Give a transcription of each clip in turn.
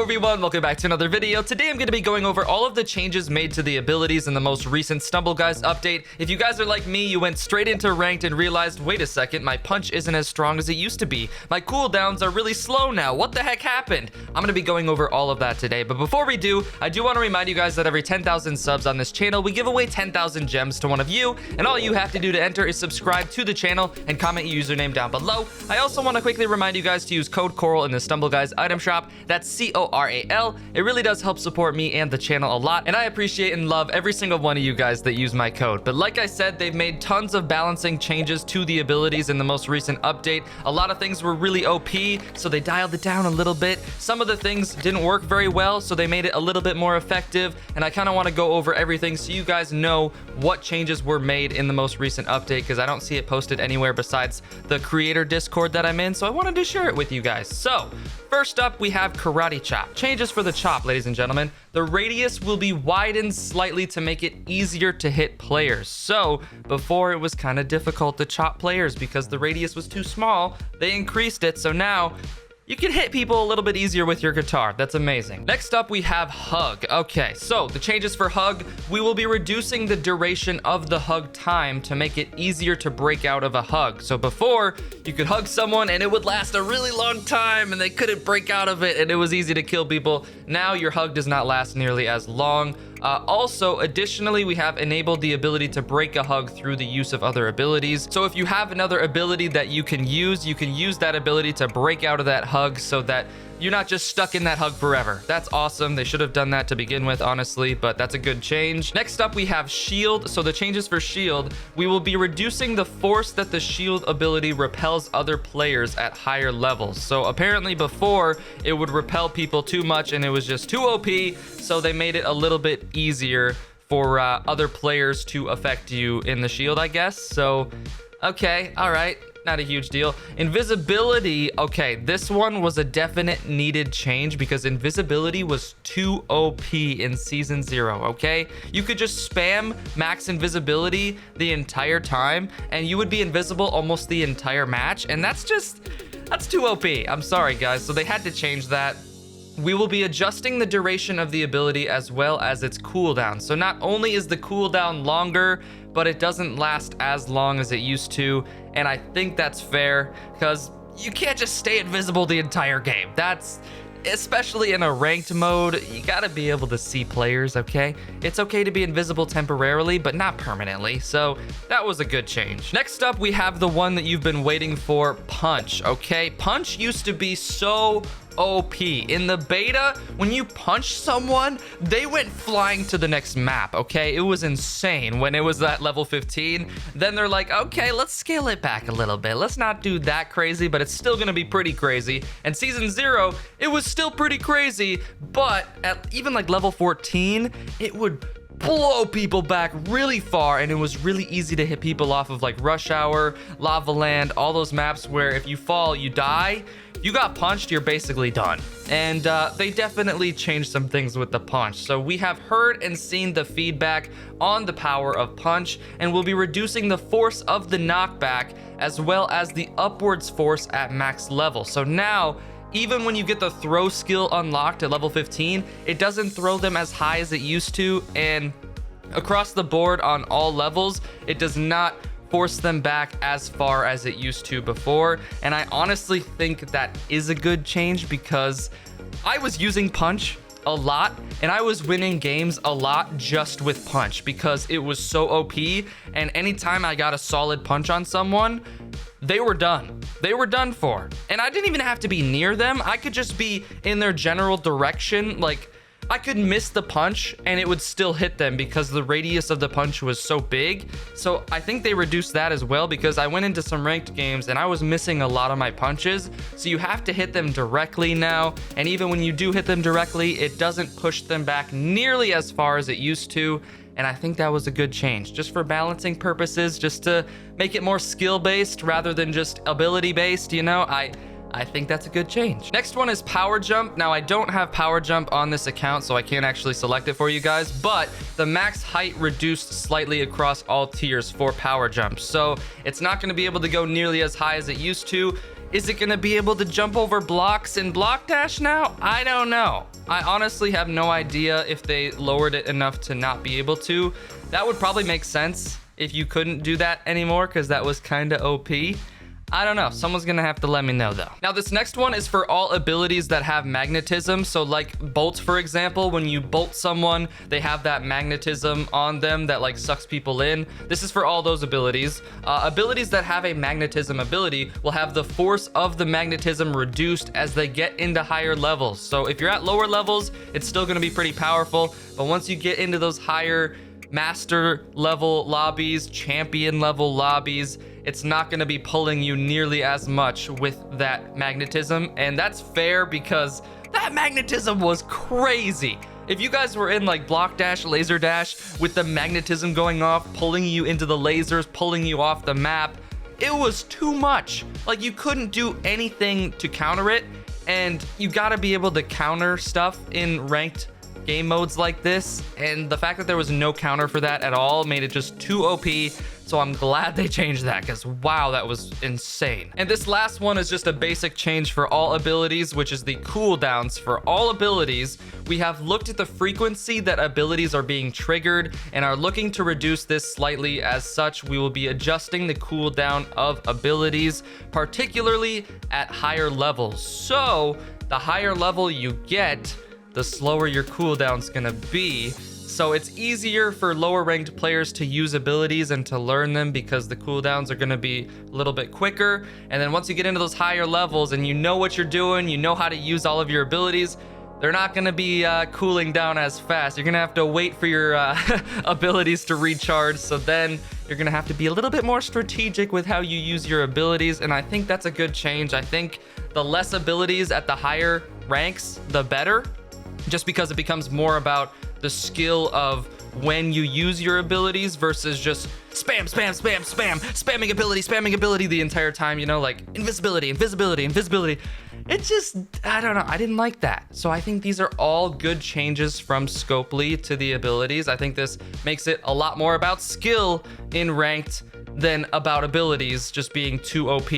everyone, welcome back to another video. Today I'm going to be going over all of the changes made to the abilities in the most recent Stumble Guys update. If you guys are like me, you went straight into ranked and realized, wait a second, my punch isn't as strong as it used to be. My cooldowns are really slow now. What the heck happened? I'm going to be going over all of that today. But before we do, I do want to remind you guys that every 10,000 subs on this channel, we give away 10,000 gems to one of you. And all you have to do to enter is subscribe to the channel and comment your username down below. I also want to quickly remind you guys to use code CORAL in the Stumble Guys item shop. That's CORAL. It really does help support me and the channel a lot, and I appreciate and love every single one of you guys that use my code. But like I said, they've made tons of balancing changes to the abilities in the most recent update. A lot of things were really OP, so they dialed it down a little bit. Some of the things didn't work very well, so they made it a little bit more effective, and I kind of want to go over everything so you guys know what changes were made in the most recent update, because I don't see it posted anywhere besides the creator Discord that I'm in, so I wanted to share it with you guys. So first up, we have Karate Chop. Changes for the chop, ladies and gentlemen. The radius will be widened slightly to make it easier to hit players. So before it was kind of difficult to chop players because the radius was too small. They increased it, so now you can hit people a little bit easier with your guitar. That's amazing. Next up, we have Hug. Okay, so the changes for Hug, we will be reducing the duration of the hug time to make it easier to break out of a hug. So before, you could hug someone and it would last a really long time and they couldn't break out of it and it was easy to kill people. Now your hug does not last nearly as long. Also, additionally, we have enabled the ability to break a hug through the use of other abilities. So if you have another ability that you can use that ability to break out of that hug so that you're not just stuck in that hug forever. That's awesome. They should have done that to begin with, honestly, but that's a good change. Next up, we have Shield. So the changes for Shield, we will be reducing the force that the Shield ability repels other players at higher levels. So apparently before, it would repel people too much and it was just too OP, so they made it a little bit easier for other players to affect you in the Shield, I guess. So, okay, all right. Not a huge deal. Invisibility, okay, this one was a definite needed change because invisibility was too OP in Season 0, okay? You could just spam max invisibility the entire time and you would be invisible almost the entire match, and that's too OP. I'm sorry, guys. So they had to change that. We will be adjusting the duration of the ability as well as its cooldown. So not only is the cooldown longer, but it doesn't last as long as it used to. And I think that's fair because you can't just stay invisible the entire game. That's, especially in a ranked mode, you gotta be able to see players, okay? It's okay to be invisible temporarily, but not permanently. So that was a good change. Next up, we have the one that you've been waiting for, Punch, okay? Punch used to be so OP. In the beta, when you punched someone, they went flying to the next map, okay? It was insane when it was at level 15. Then they're like, okay, let's scale it back a little bit. Let's not do that crazy, but it's still gonna be pretty crazy. And Season 0, it was still pretty crazy, but at even like level 14, it would blow people back really far, and it was really easy to hit people off of like Rush Hour, Lava Land, all those maps where if you fall, you die. You got punched, you're basically done. And they definitely changed some things with the punch. So we have heard and seen the feedback on the power of punch, and we'll be reducing the force of the knockback as well as the upwards force at max level. So now, even when you get the throw skill unlocked at level 15, it doesn't throw them as high as it used to, and across the board on all levels, it does not force them back as far as it used to before. And I honestly think that is a good change because I was using punch a lot and I was winning games a lot just with punch because it was so OP, and anytime I got a solid punch on someone, they were done. They were done for. And I didn't even have to be near them. I could just be in their general direction. Like, I could miss the punch and it would still hit them because the radius of the punch was so big. So I think they reduced that as well because I went into some ranked games and I was missing a lot of my punches. So you have to hit them directly now. And even when you do hit them directly, it doesn't push them back nearly as far as it used to. And I think that was a good change just for balancing purposes, just to make it more skill based rather than just ability based, you know? I think that's a good change. Next one is Power Jump. Now, I don't have Power Jump on this account, so I can't actually select it for you guys, but the max height reduced slightly across all tiers for Power Jump. So it's not gonna be able to go nearly as high as it used to. Is it gonna be able to jump over blocks in Block Dash now? I don't know. I honestly have no idea if they lowered it enough to not be able to. That would probably make sense if you couldn't do that anymore, because that was kind of OP. I don't know. Someone's gonna have to let me know though. Now this next one is for all abilities that have magnetism. So like bolts, for example, when you bolt someone, they have that magnetism on them that like sucks people in. This is for all those abilities. Abilities that have a magnetism ability will have the force of the magnetism reduced as they get into higher levels. So if you're at lower levels, it's still gonna be pretty powerful. But once you get into those higher master level lobbies, champion level lobbies, it's not going to be pulling you nearly as much with that magnetism. And that's fair because that magnetism was crazy. If you guys were in like block dash, laser dash with the magnetism going off, pulling you into the lasers, pulling you off the map, it was too much. Like you couldn't do anything to counter it. And you got to be able to counter stuff in ranked game modes like this, and the fact that there was no counter for that at all made it just too OP. So I'm glad they changed that, because wow, that was insane. And this last one is just a basic change for all abilities, which is the cooldowns for all abilities. We have looked at the frequency that abilities are being triggered and are looking to reduce this slightly. As such, we will be adjusting the cooldown of abilities, particularly at higher levels. So the higher level you get, the slower your cooldown's gonna be. So it's easier for lower ranked players to use abilities and to learn them because the cooldowns are gonna be a little bit quicker. And then once you get into those higher levels and you know what you're doing, you know how to use all of your abilities, they're not gonna be cooling down as fast. You're gonna have to wait for your abilities to recharge. So then you're gonna have to be a little bit more strategic with how you use your abilities. And I think that's a good change. I think the less abilities at the higher ranks, the better. Just because it becomes more about the skill of when you use your abilities versus just spamming ability the entire time, you know, like invisibility. It just, I don't know, I didn't like that. So I think these are all good changes from Scopely to the abilities. I think this makes it a lot more about skill in ranked than about abilities just being too OP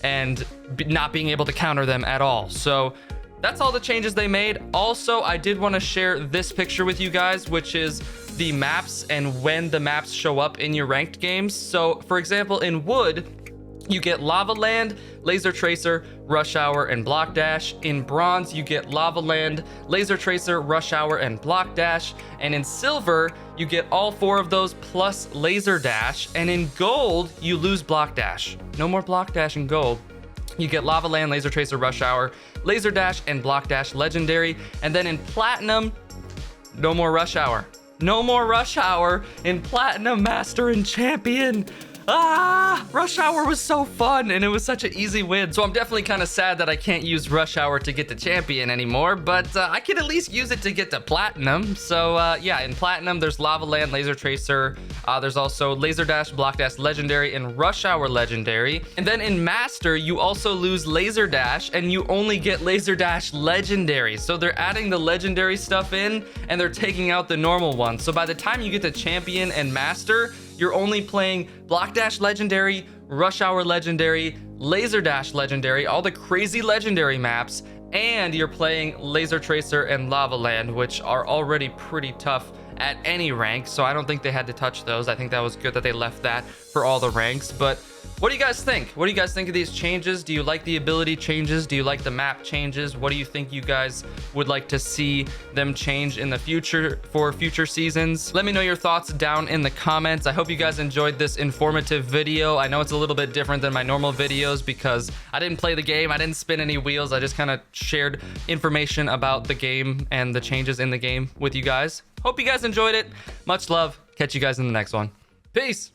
and not being able to counter them at all. So that's all the changes they made. Also, I did want to share this picture with you guys, which is the maps and when the maps show up in your ranked games. So, for example, in Wood, you get Lava Land, Laser Tracer, Rush Hour, and Block Dash. In Bronze, you get Lava Land, Laser Tracer, Rush Hour, and Block Dash. And in Silver, you get all 4 of those plus Laser Dash. And in Gold, you lose Block Dash. No more Block Dash in Gold. You get Lava Land, Laser Tracer, Rush Hour, Laser Dash, and Block Dash Legendary. And then in Platinum, no more Rush Hour. No more Rush Hour in Platinum, Master, and Champion. Rush Hour was so fun and it was such an easy win. So I'm definitely kind of sad that I can't use Rush Hour to get to Champion anymore, but I can at least use it to get to Platinum. So yeah, in Platinum, there's Lava Land, Laser Tracer. There's also Laser Dash, Block Dash Legendary, and Rush Hour Legendary. And then in Master, you also lose Laser Dash and you only get Laser Dash Legendary. So they're adding the Legendary stuff in and they're taking out the normal ones. So by the time you get to Champion and Master, you're only playing Block Dash Legendary, Rush Hour Legendary, Laser Dash Legendary, all the crazy Legendary maps, and you're playing Laser Tracer and Lava Land, which are already pretty tough at any rank, so I don't think they had to touch those. I think that was good that they left that for all the ranks. But what do you guys think? What do you guys think of these changes? Do you like the ability changes? Do you like the map changes? What do you think you guys would like to see them change in the future for future seasons? Let me know your thoughts down in the comments. I hope you guys enjoyed this informative video. I know it's a little bit different than my normal videos because I didn't play the game. I didn't spin any wheels. I just kind of shared information about the game and the changes in the game with you guys. Hope you guys enjoyed it. Much love. Catch you guys in the next one. Peace.